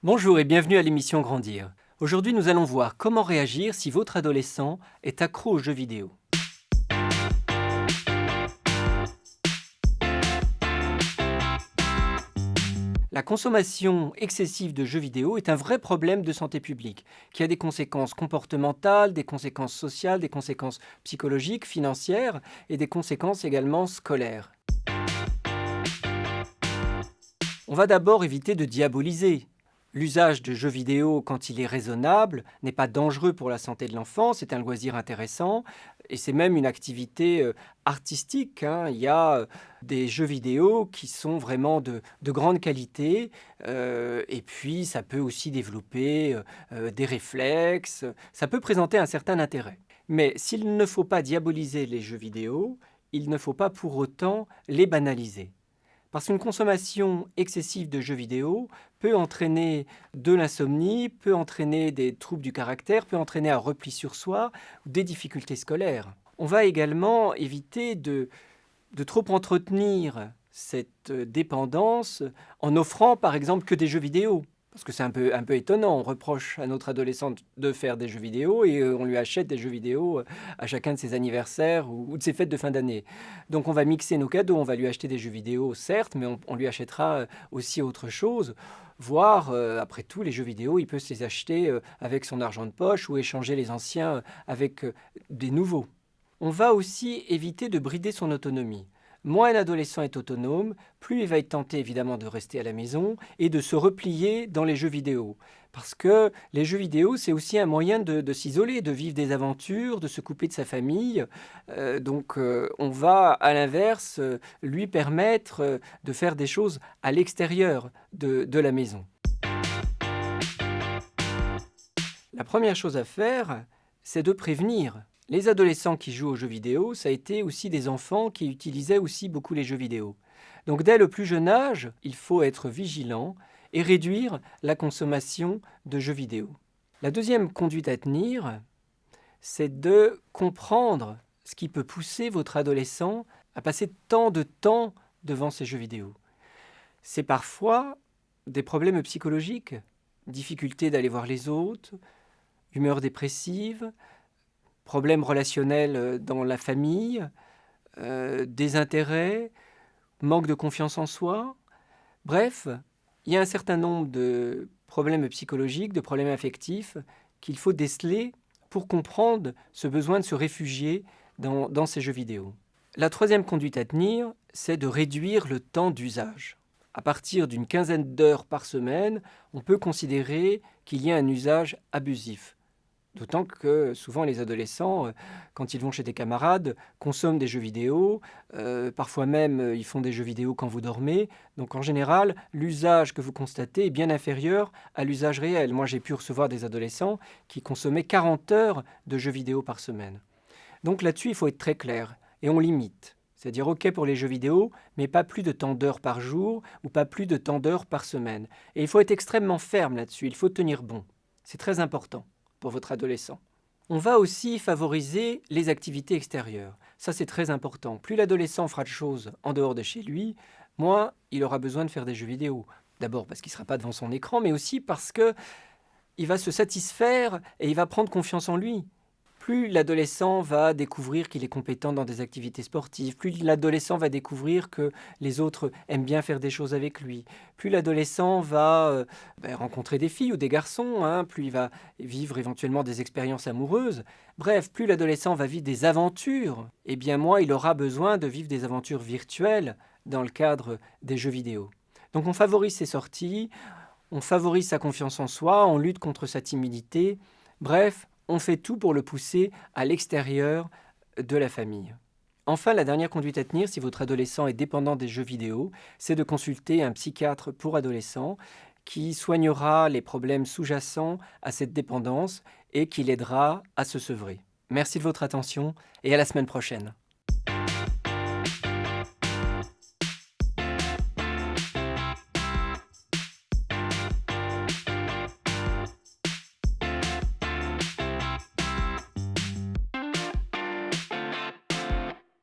Bonjour et bienvenue à l'émission Grandir. Aujourd'hui, nous allons voir comment réagir si votre adolescent est accro aux jeux vidéo. La consommation excessive de jeux vidéo est un vrai problème de santé publique qui a des conséquences comportementales, des conséquences sociales, des conséquences psychologiques, financières et des conséquences également scolaires. On va d'abord éviter de diaboliser. L'usage de jeux vidéo, quand il est raisonnable, n'est pas dangereux pour la santé de l'enfant, c'est un loisir intéressant et c'est même une activité artistique, hein. Il y a des jeux vidéo qui sont vraiment de grande qualité et puis ça peut aussi développer des réflexes, ça peut présenter un certain intérêt. Mais s'il ne faut pas diaboliser les jeux vidéo, il ne faut pas pour autant les banaliser. Parce qu'une consommation excessive de jeux vidéo peut entraîner de l'insomnie, peut entraîner des troubles du caractère, peut entraîner un repli sur soi ou des difficultés scolaires. On va également éviter de trop entretenir cette dépendance en offrant par exemple que des jeux vidéo. Parce que c'est un peu étonnant, on reproche à notre adolescente de faire des jeux vidéo et on lui achète des jeux vidéo à chacun de ses anniversaires ou de ses fêtes de fin d'année. Donc on va mixer nos cadeaux, on va lui acheter des jeux vidéo certes, mais on lui achètera aussi autre chose. Voire, après tout, les jeux vidéo, il peut se les acheter avec son argent de poche ou échanger les anciens avec des nouveaux. On va aussi éviter de brider son autonomie. Moins un adolescent est autonome, plus il va être tenté évidemment de rester à la maison et de se replier dans les jeux vidéo. Parce que les jeux vidéo, c'est aussi un moyen de s'isoler, de vivre des aventures, de se couper de sa famille. On va à l'inverse lui permettre de faire des choses à l'extérieur de la maison. La première chose à faire, c'est de prévenir. Les adolescents qui jouent aux jeux vidéo, ça a été aussi des enfants qui utilisaient aussi beaucoup les jeux vidéo. Donc dès le plus jeune âge, il faut être vigilant et réduire la consommation de jeux vidéo. La deuxième conduite à tenir, c'est de comprendre ce qui peut pousser votre adolescent à passer tant de temps devant ces jeux vidéo. C'est parfois des problèmes psychologiques, difficulté d'aller voir les autres, humeur dépressive, problèmes relationnels dans la famille, désintérêt, manque de confiance en soi. Bref, il y a un certain nombre de problèmes psychologiques, de problèmes affectifs qu'il faut déceler pour comprendre ce besoin de se réfugier dans ces jeux vidéo. La troisième conduite à tenir, c'est de réduire le temps d'usage. À partir d'une quinzaine d'heures par semaine, on peut considérer qu'il y a un usage abusif. D'autant que souvent les adolescents, quand ils vont chez des camarades, consomment des jeux vidéo, parfois même ils font des jeux vidéo quand vous dormez. Donc en général, l'usage que vous constatez est bien inférieur à l'usage réel. Moi j'ai pu recevoir des adolescents qui consommaient 40 heures de jeux vidéo par semaine. Donc là-dessus, il faut être très clair et on limite. C'est-à-dire OK pour les jeux vidéo, mais pas plus de tant d'heures par jour ou pas plus de tant d'heures par semaine. Et il faut être extrêmement ferme là-dessus, il faut tenir bon. C'est très important pour votre adolescent. On va aussi favoriser les activités extérieures. Ça, c'est très important. Plus l'adolescent fera de choses en dehors de chez lui, moins il aura besoin de faire des jeux vidéo. D'abord parce qu'il ne sera pas devant son écran, mais aussi parce qu'il va se satisfaire et il va prendre confiance en lui. Plus l'adolescent va découvrir qu'il est compétent dans des activités sportives, plus l'adolescent va découvrir que les autres aiment bien faire des choses avec lui, plus l'adolescent va rencontrer des filles ou des garçons, hein, plus il va vivre éventuellement des expériences amoureuses. Bref, plus l'adolescent va vivre des aventures, et bien moins il aura besoin de vivre des aventures virtuelles dans le cadre des jeux vidéo. Donc on favorise ses sorties, on favorise sa confiance en soi, on lutte contre sa timidité. Bref, on fait tout pour le pousser à l'extérieur de la famille. Enfin, la dernière conduite à tenir, si votre adolescent est dépendant des jeux vidéo, c'est de consulter un psychiatre pour adolescents qui soignera les problèmes sous-jacents à cette dépendance et qui l'aidera à se sevrer. Merci de votre attention et à la semaine prochaine.